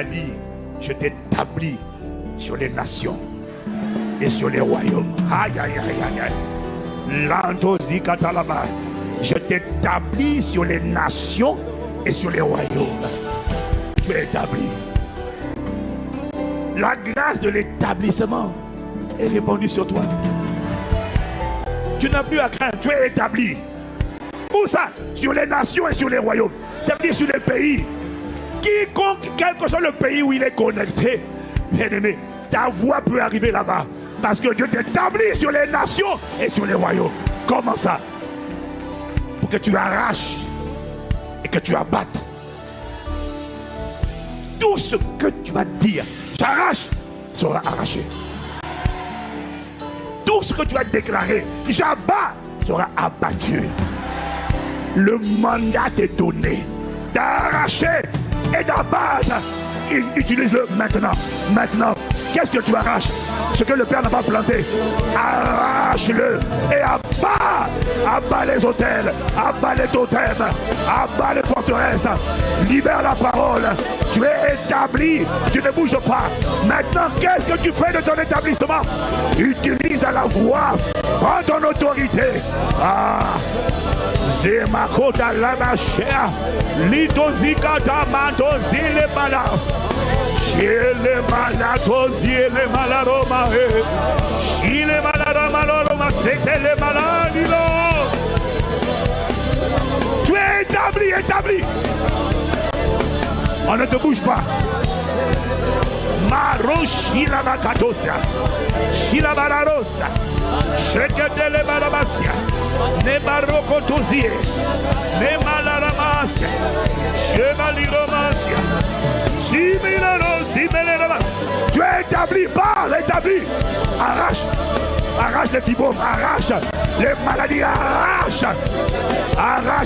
a dit, je t'établis sur les nations et sur les royaumes. Aïe, aïe, aïe, aïe, aïe. Lantosi katalaba. Je t'établis sur les nations et sur les royaumes. Tu es établi. La grâce de l'établissement est répandue sur toi. Tu n'as plus à craindre, tu es établi. Où ça? Sur les nations et sur les royaumes. Ça veut dire sur les pays. Quiconque, quel que soit le pays où il est connecté, bien aimé, ta voix peut arriver là-bas. Parce que Dieu t'établit sur les nations et sur les royaumes. Comment ça? Pour que tu arraches et que tu abattes. Tout ce que tu vas dire, j'arrache, sera arraché. Tout ce que tu vas déclarer, j'abats, sera abattu. Le mandat est donné d'arracher et d'abattre. Utilise-le maintenant. Maintenant, qu'est-ce que tu arraches? Ce que le Père n'a pas planté, arrache-le et abat. Abat les hôtels, abat les totems, abat les forteresses. Libère la parole. Tu es établi, tu ne bouges pas. Maintenant, qu'est-ce que tu fais de ton établissement? Utilise la voix, prends ton autorité. Ah, c'est ma côte à la machère. Litozikata mantozile bala. Chez les malades, les malaroma. Chez les malaroma, c'était les malades. Tu es établi, établi. On ne te bouge pas. Maro shila makatosia. Shila balarosa. Sheketele balabasia. Ne barokotozie. Ne malaramasia. Chevaliromasia. Tu es établi, parle, établi. Arrache, arrache les fibromes, arrache les maladies, arrache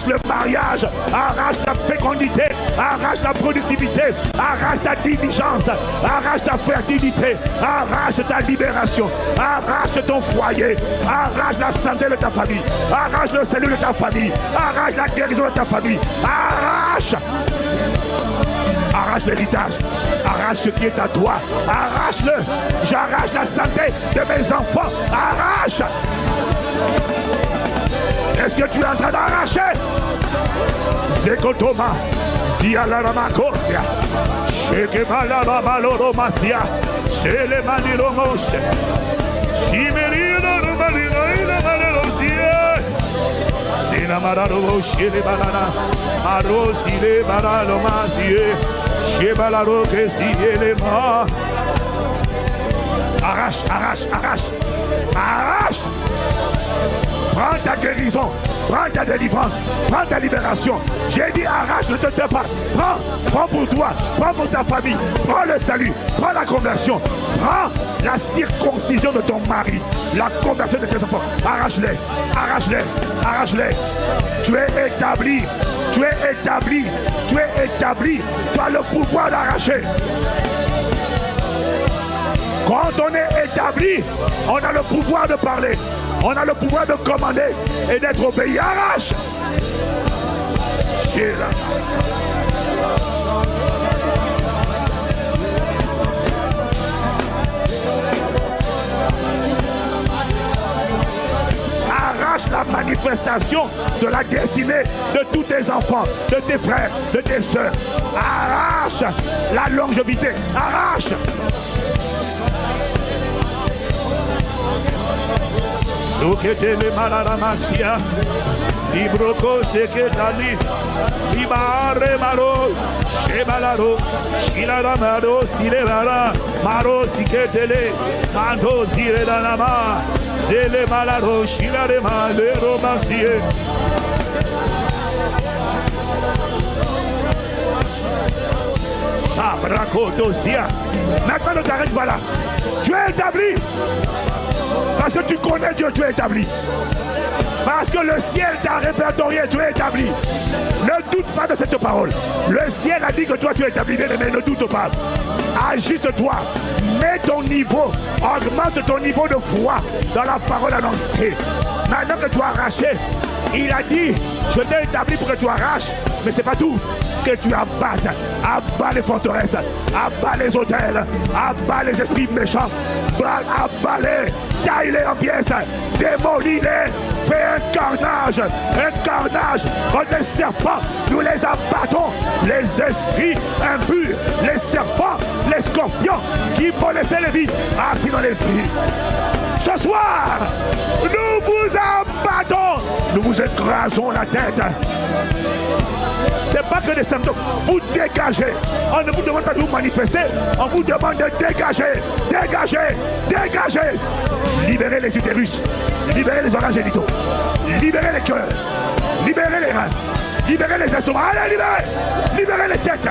le mariage, arrache la fécondité, arrache la productivité, arrache ta diligence, arrache ta fertilité, arrache ta libération, arrache ton foyer, arrache la santé de ta famille, arrache le salut de ta famille, arrache la guérison de ta famille, arrache. Arrache l'héritage, arrache ce qui est à toi, arrache-le. J'arrache la santé de mes enfants, arrache. Est-ce que tu es en train d'arracher? Zekotoma, Zialaramakosia, Shekemalabamalomasia, Selemaniromos, Simerino Romalina Malerosia, Sinamararo, Shelebanana, Arosile Baralomasie. Arrache, arrache, arrache, arrache. Prends ta guérison, prends ta délivrance, prends ta libération. J'ai dit arrache, ne te tais pas. Prends pour toi, prends pour ta famille, prends le salut, prends la conversion, prends la circoncision de ton mari, la conversion de tes enfants. Arrache-les, arrache-les, arrache-les. Tu es établi, tu es établi, tu es établi. Tu as le pouvoir d'arracher. Quand on est établi, on a le pouvoir de parler. On a le pouvoir de commander et d'être obéi. Arrache. Arrache la manifestation de la destinée de tous tes enfants, de tes frères, de tes soeurs. Arrache la longévité. Arrache. Suketele malaramasia, Ibroko seketali, Ibare maro, Shebalaro, Shilaramaro, Silevara, Maro siketele, Mando Siredanama, Dele malaro, Shilarema, Lero Masie. Abracotosia. Maintenant ne t'arrête pas là. Tu es établi. Parce que tu connais Dieu, tu es établi. Parce que le ciel t'a répertorié, tu es établi. Ne doute pas de cette parole. Le ciel a dit que toi tu es établi, mais ne doute pas. Ajuste-toi, mets ton niveau, augmente ton niveau de foi dans la parole annoncée. Maintenant que tu as arraché, il a dit, je t'ai établi pour que tu arraches, mais c'est pas tout. Que tu abattes, abat les forteresses, abat les hôtels, abat les esprits méchants, abat-les, taille-les en pièces, démolis-les, fais un carnage contre les serpents, nous les abattons, les esprits impurs, les serpents, les scorpions qui molestaient les vies, assis dans les vies. Ce soir, nous vous abattons, nous vous écrasons la tête. C'est pas que des symptômes. Vous dégagez. On ne vous demande pas de vous manifester. On vous demande de dégager. Dégagez. Libérez les utérus. Libérez les organes génitaux. Libérez les cœurs. Libérez les reins. Libérez les estomacs. Allez, libérez les têtes.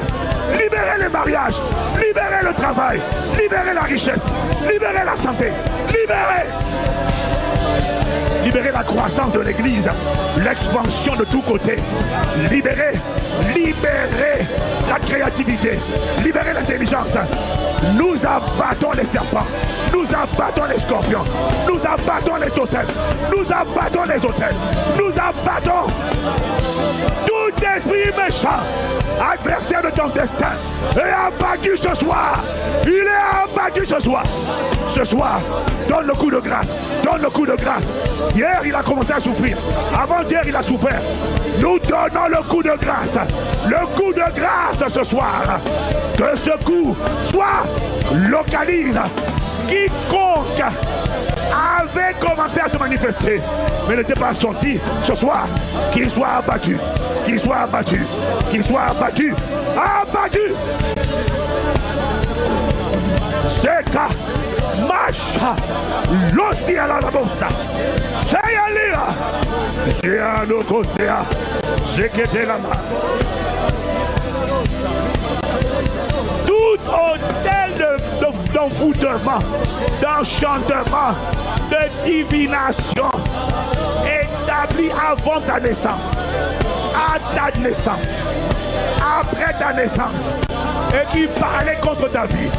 Libérez les mariages. Libérez le travail. Libérez la richesse. Libérez la santé. Libérez la croissance de l'église, l'expansion de tous côtés. Libérez la créativité, libérez l'intelligence. Nous abattons les serpents, nous abattons les scorpions, nous abattons les totems, nous abattons les hôtels, nous abattons tout esprit méchant, adversaire de ton destin, est abattu ce soir. Il est abattu ce soir. Ce soir, donne le coup de grâce, donne le coup de grâce. Hier, il a commencé à souffrir. Avant-hier, il a souffert. Nous donnons le coup de grâce. Le coup de grâce ce soir. Que ce coup soit localise quiconque avait commencé à se manifester, mais n'était pas sorti ce soir. Qu'il soit abattu. Qu'il soit abattu. Qu'il soit abattu. Abattu. Seka. Masha. L'ossi à la bossa. Seyalira. Sea no kosea. Jekete la main. Tout hôtel d'envoûtement, d'enchantement, de divination établi avant ta naissance, à ta naissance, après ta naissance, et qui parlait contre ta vie,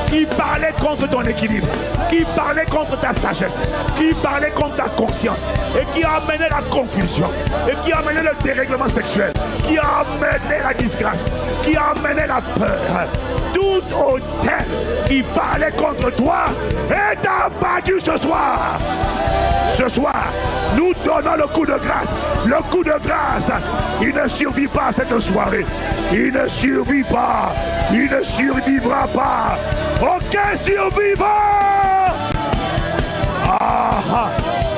qui parlait contre ton équilibre, qui parlait contre ta sagesse, qui parlait contre ta conscience, et qui a amené la confusion, et qui a amené le dérèglement sexuel, qui a amené la disgrâce, qui a amené la peur. Tout hôtel qui parlait contre toi est abattu ce soir. Ce soir, nous donnons le coup de grâce. Le coup de grâce, il ne survit pas à cette soirée. Il ne survit pas. Il ne survivra pas. Aucun survivant.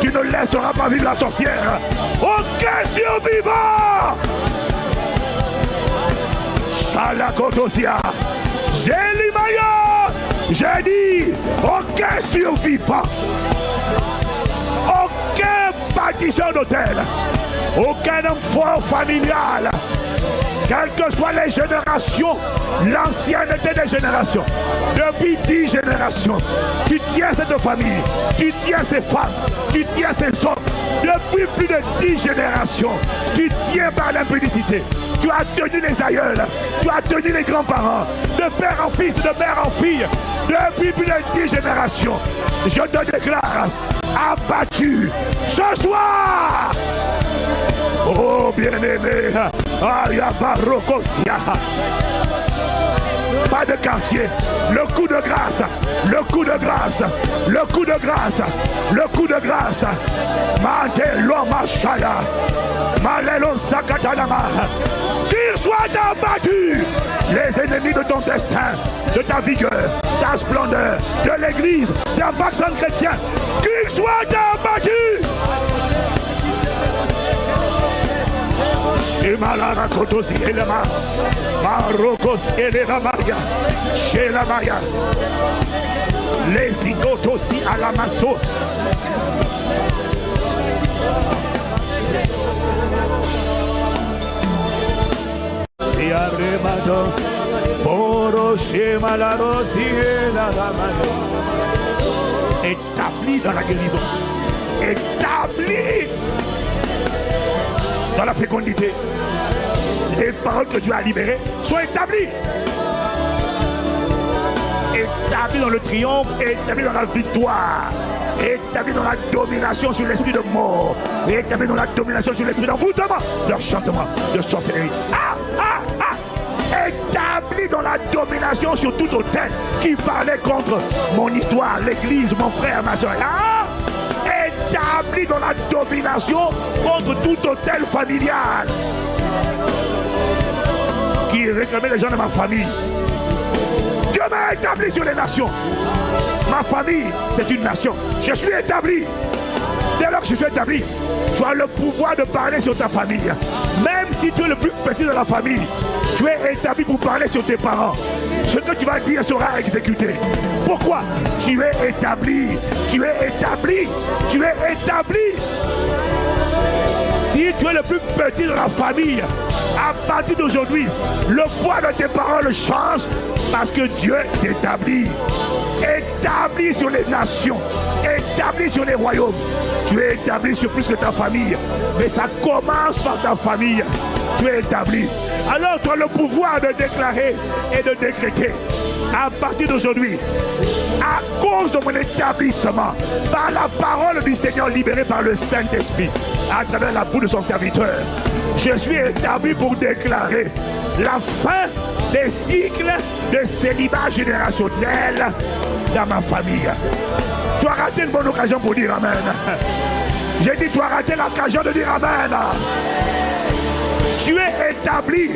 Tu ne laisseras pas vivre la sorcière. Aucun survivant. Shalakotosia. J'ai dit, aucun survivant, aucun bâtisseur d'hôtel, aucun homme fort familial, quelles que soient les générations, l'ancienneté des générations, depuis 10 générations, tu tiens cette famille, tu tiens ces femmes, tu tiens ces hommes, depuis plus de 10 générations, tu tiens par l'impudicité. Tu as tenu les aïeuls, tu as tenu les grands-parents, de père en fils, de mère en fille, depuis plus de 10 générations. Je te déclare abattu ce soir. Oh bien-aimé, pas de quartier, le coup de grâce, le coup de grâce, le coup de grâce, le coup de grâce. Mantelo Machaya, Malelo Sakatanama. Qu'il soit abattu, les ennemis de ton destin, de ta vigueur, ta splendeur, de l'église, d'un vaccin chrétien, qu'ils soient abattus. Et Malara Kotosi et la Marocos et les Maria, chez la Maria, les Zigotosi à la Masso. Si arrebado, poro scema la rosiera la mano. Établi dans la guérison, établi dans la fécondité. Les paroles que Dieu a libérées sont établies. Établies dans le triomphe, établies dans la victoire, établies dans la domination sur l'esprit de mort. Rétablis-nous la domination sur l'esprit d'envoûtement, d'enchantement, de sorcellerie. Établis dans la domination sur tout autel qui parlait contre mon histoire, l'église, mon frère, ma soeur. Établis dans la domination contre tout autel familial qui réclamait les gens de ma famille. Dieu m'a établi sur les nations. Ma famille, c'est une nation. Je suis établi. Dès lors que je suis établi, tu as le pouvoir de parler sur ta famille. Même si tu es le plus petit de la famille, tu es établi pour parler sur tes parents. Ce que tu vas dire sera exécuté. Pourquoi? Tu es établi. Tu es établi. Tu es établi. Si tu es le plus petit de la famille, à partir d'aujourd'hui, le poids de tes paroles change parce que Dieu t'établit. Établi sur les nations, établi sur les royaumes. Tu es établi sur plus que ta famille, mais ça commence par ta famille. Tu es établi. Alors tu as le pouvoir de déclarer et de décréter. À partir d'aujourd'hui, à cause de mon établissement, par la parole du Seigneur libérée par le Saint-Esprit, à travers la bouche de son serviteur, je suis établi pour déclarer la fin des cycles de célibat générationnel dans ma famille. Tu as raté une bonne occasion pour dire Amen. J'ai dit, tu as raté l'occasion de dire Amen. Tu es établi,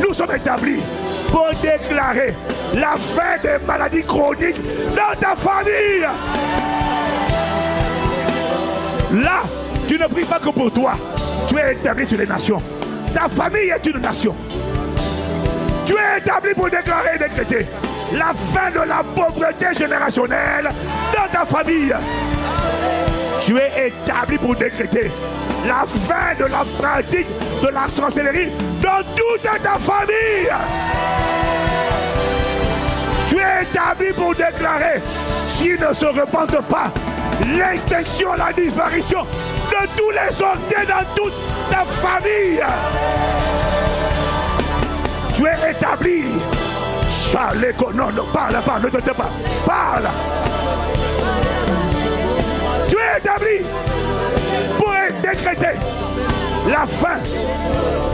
nous sommes établis pour déclarer la fin des maladies chroniques dans ta famille. Là, tu ne pries pas que pour toi. Tu es établi sur les nations. Ta famille est une nation. Tu es établi pour déclarer et décréter la fin de la pauvreté générationnelle dans ta famille. Tu es établi pour décréter la fin de la pratique de la sorcellerie dans toute ta famille. Tu es établi pour déclarer, s'ils ne se repentent pas, l'extinction, la disparition de tous les sorciers dans toute ta famille. Tu es établi. Non, parle, ne te tais pas. Parle. Tu es établi pour décréter la fin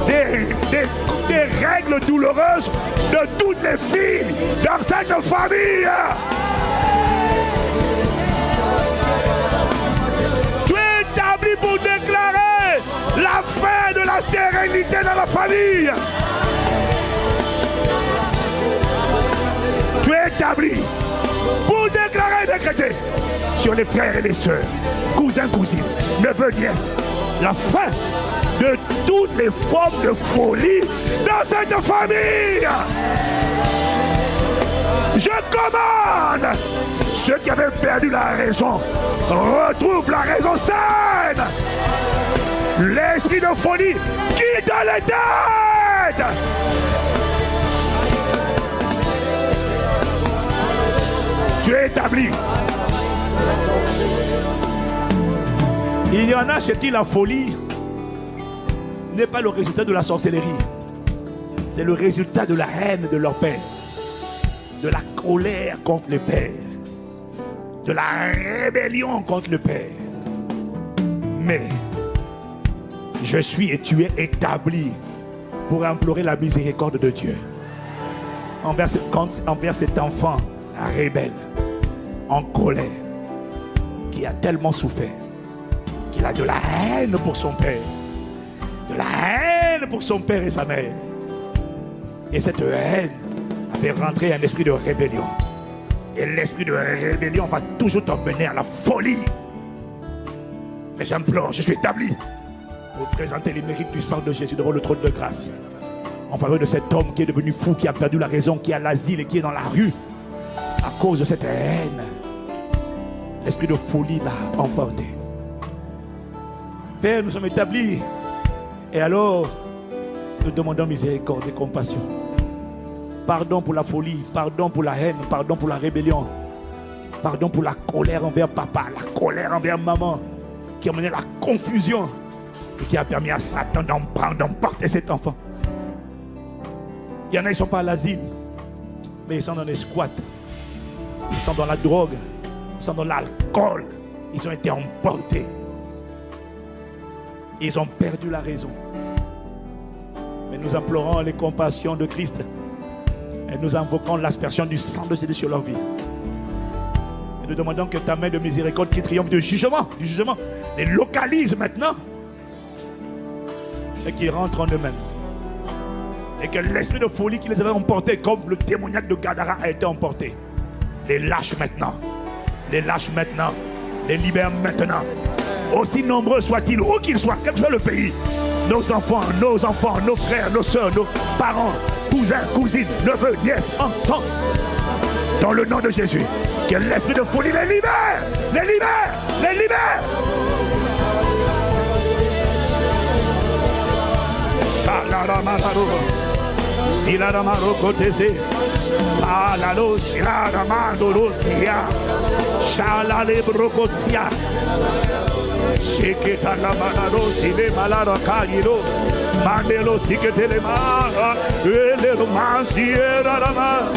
des règles douloureuses de toutes les filles dans cette famille. Tu es établi pour déclarer la fin de la stérilité dans la famille. Tu es établi pour déclarer et décréter sur les frères et les sœurs, cousins, cousines, neveux, nièces, la fin de toutes les formes de folie dans cette famille. Je commande, ceux qui avaient perdu la raison retrouvent la raison saine. L'esprit de folie quitte les têtes. Tu es établi. Il y en a chez qui la folie n'est pas le résultat de la sorcellerie. C'est le résultat de la haine de leur père, de la colère contre le père, de la rébellion contre le père. Mais je suis et tu es établi pour implorer la miséricorde de Dieu envers cet enfant rebelle, en colère, qui a tellement souffert, qu'il a de la haine pour son père, de la haine pour son père et sa mère. Et cette haine a fait rentrer un esprit de rébellion. Et l'esprit de rébellion va toujours t'emmener à la folie. Mais j'implore, je suis établi pour présenter les mérites du sang de Jésus devant le trône de grâce, en faveur de cet homme qui est devenu fou, qui a perdu la raison, qui est à l'asile et qui est dans la rue à cause de cette haine. L'esprit de folie l'a emporté. Père, nous sommes établis. Et alors, nous demandons miséricorde et compassion. Pardon pour la folie, pardon pour la haine, pardon pour la rébellion, pardon pour la colère envers papa, la colère envers maman, qui a mené la confusion et qui a permis à Satan d'emporter cet enfant. Il y en a, ils ne sont pas à l'asile, mais ils sont dans les squats, ils sont dans la drogue, ils sont dans l'alcool, Ils ont été emportés. Ils ont perdu la raison. Mais nous implorons les compassions de Christ. Et nous invoquons l'aspersion du sang de Jésus sur leur vie. Et nous demandons que ta main de miséricorde qui triomphe du jugement, les localise maintenant. Et qu'ils rentrent en eux-mêmes. Et que l'esprit de folie qui les avait emportés, comme le démoniaque de Gadara a été emporté, les lâche maintenant. Les lâche maintenant. Les libère maintenant. Aussi nombreux soient-ils, où qu'ils soient, quel que soit le pays, nos enfants, nos frères, nos soeurs, nos parents, cousins, cousines, neveux, nièces, enfants, dans le nom de Jésus, que l'esprit de folie les libère, les libère, les libère. Silaramaro Kotese, Alalo Shilaramando Rosia, Shalale Brocosia, Sheketa Lamanaro, Sile Malara Kayiro, Mandelo Siketelemara, Elero Masiera Rama,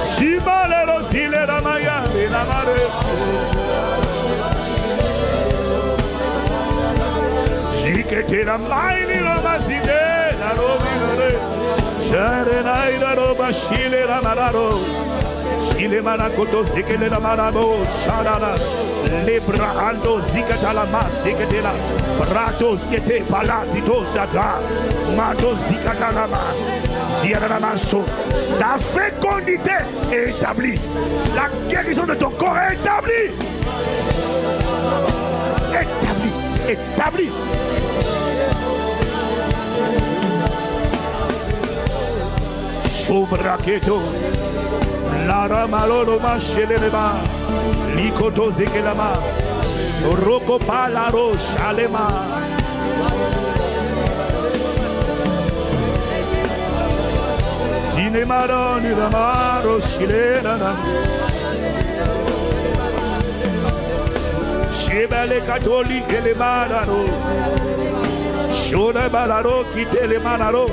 Shibalero Sile Ramaya, Lamare. Shikete la Maini Ramaside, la Robinare, Sharenaida Roba Shile Ramararo, Shile Marakoto Sikele Ramarabo, Sharana, Lebrahando Zikatalama, Siketela, Bratos Kete Palatito Sata, Mato Zikatalama, Ziaramaso. La fécondité est établie, la guérison de ton corps est établie. Établi. Sobraketo, Lara Malolo Machelema, Likoto Zekelama, Roko Palaro Shalema. Cinemaro Nilamaro Shilena. Shebele catholique les manaro, Shona balaro quitte les manaro,